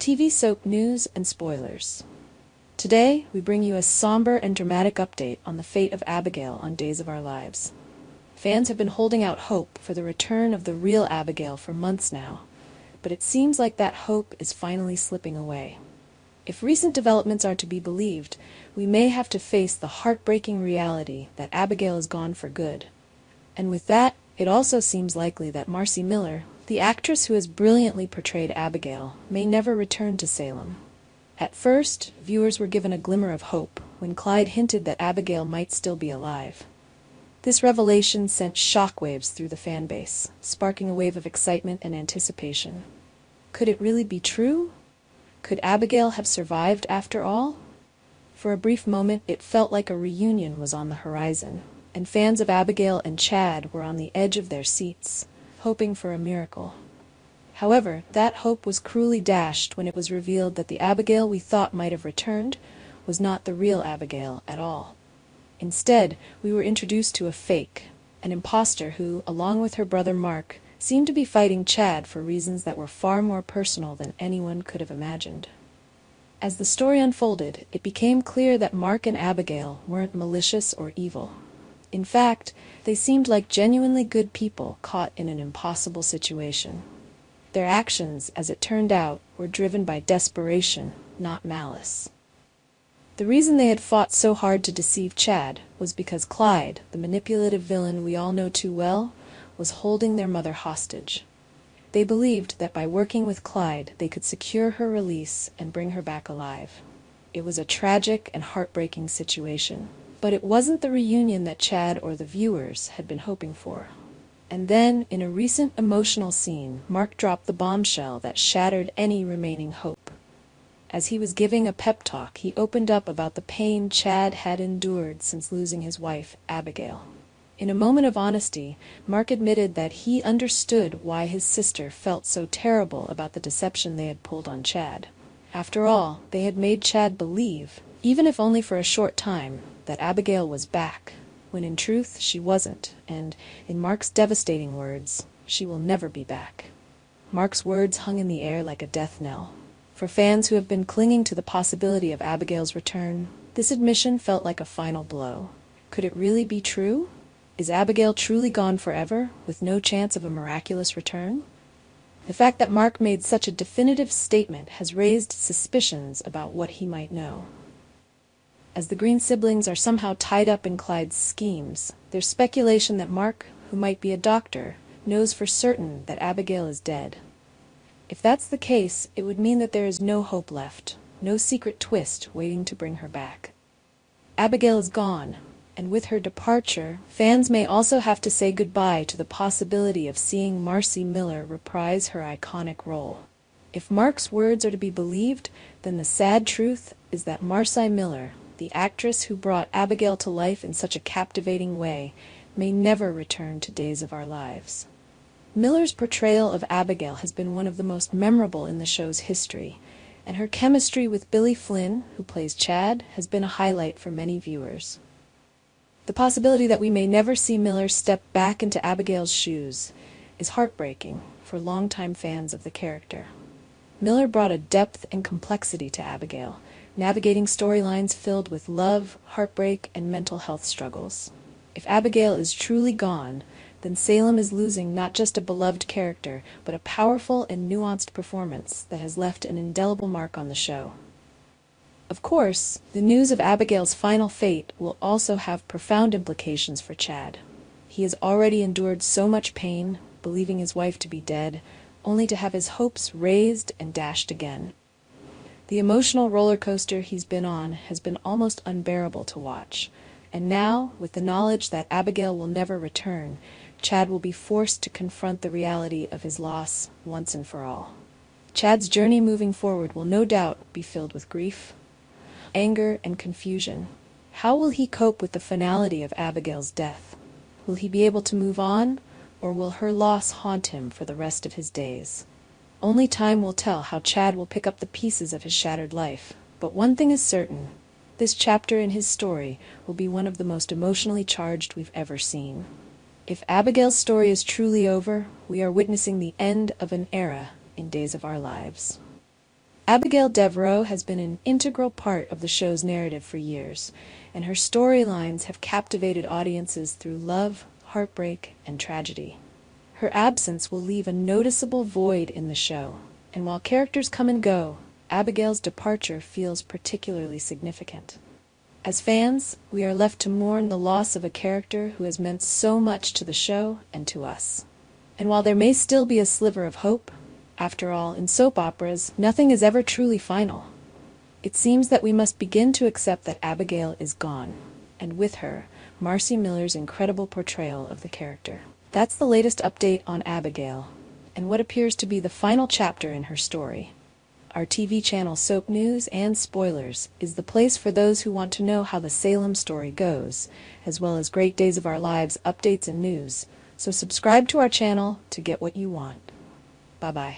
TV soap news and spoilers. Today, we bring you a somber and dramatic update on the fate of Abigail on Days of Our Lives. Fans have been holding out hope for the return of the real Abigail for months now, but it seems like that hope is finally slipping away. If recent developments are to be believed, we may have to face the heartbreaking reality that Abigail is gone for good. And with that, it also seems likely that Marci Miller, the actress who has brilliantly portrayed Abigail, may never return to Salem. At first, viewers were given a glimmer of hope when Clyde hinted that Abigail might still be alive. This revelation sent shockwaves through the fan base, sparking a wave of excitement and anticipation. Could it really be true? Could Abigail have survived after all? For a brief moment, it felt like a reunion was on the horizon, and fans of Abigail and Chad were on the edge of their seats, hoping for a miracle. However, that hope was cruelly dashed when it was revealed that the Abigail we thought might have returned was not the real Abigail at all. Instead, we were introduced to a fake, an imposter who, along with her brother Mark, seemed to be fighting Chad for reasons that were far more personal than anyone could have imagined. As the story unfolded, it became clear that Mark and Abigail weren't malicious or evil. In fact, they seemed like genuinely good people caught in an impossible situation. Their actions, as it turned out, were driven by desperation, not malice. The reason they had fought so hard to deceive Chad was because Clyde, the manipulative villain we all know too well, was holding their mother hostage. They believed that by working with Clyde, they could secure her release and bring her back alive. It was a tragic and heartbreaking situation, but it wasn't the reunion that Chad or the viewers had been hoping for. And then, in a recent emotional scene, Mark dropped the bombshell that shattered any remaining hope. As he was giving a pep talk, he opened up about the pain Chad had endured since losing his wife, Abigail. In a moment of honesty, Mark admitted that he understood why his sister felt so terrible about the deception they had pulled on Chad. After all, they had made Chad believe, even if only for a short time, that Abigail was back, when in truth she wasn't, and, in Mark's devastating words, she will never be back. Mark's words hung in the air like a death knell. For fans who have been clinging to the possibility of Abigail's return, this admission felt like a final blow. Could it really be true? Is Abigail truly gone forever, with no chance of a miraculous return? The fact that Mark made such a definitive statement has raised suspicions about what he might know. As the Green siblings are somehow tied up in Clyde's schemes, there's speculation that Mark, who might be a doctor, knows for certain that Abigail is dead. If that's the case, it would mean that there is no hope left, no secret twist waiting to bring her back. Abigail is gone, and with her departure, fans may also have to say goodbye to the possibility of seeing Marci Miller reprise her iconic role. If Mark's words are to be believed, then the sad truth is that Marci Miller, the actress who brought Abigail to life in such a captivating way, may never return to Days of Our Lives. Miller's portrayal of Abigail has been one of the most memorable in the show's history, and her chemistry with Billy Flynn, who plays Chad, has been a highlight for many viewers. The possibility that we may never see Miller step back into Abigail's shoes is heartbreaking for longtime fans of the character. Miller brought a depth and complexity to Abigail, navigating storylines filled with love, heartbreak, and mental health struggles. If Abigail is truly gone, then Salem is losing not just a beloved character, but a powerful and nuanced performance that has left an indelible mark on the show. Of course, the news of Abigail's final fate will also have profound implications for Chad. He has already endured so much pain, believing his wife to be dead, only to have his hopes raised and dashed again. The emotional roller coaster he's been on has been almost unbearable to watch, and now, with the knowledge that Abigail will never return, Chad will be forced to confront the reality of his loss once and for all. Chad's journey moving forward will no doubt be filled with grief, anger, and confusion. How will he cope with the finality of Abigail's death? Will he be able to move on, or will her loss haunt him for the rest of his days? Only time will tell how Chad will pick up the pieces of his shattered life, but one thing is certain: this chapter in his story will be one of the most emotionally charged we've ever seen. If Abigail's story is truly over, we are witnessing the end of an era in Days of Our Lives. Abigail Devereaux has been an integral part of the show's narrative for years, and her storylines have captivated audiences through love, heartbreak, and tragedy. Her absence will leave a noticeable void in the show, and while characters come and go, Abigail's departure feels particularly significant. As fans, we are left to mourn the loss of a character who has meant so much to the show and to us. And while there may still be a sliver of hope, after all, in soap operas, nothing is ever truly final. It seems that we must begin to accept that Abigail is gone, and with her, Marci Miller's incredible portrayal of the character. That's the latest update on Abigail, and what appears to be the final chapter in her story. Our TV channel Soap News and Spoilers is the place for those who want to know how the Salem story goes, as well as Great Days of Our Lives updates and news. So subscribe to our channel to get what you want. Bye-bye.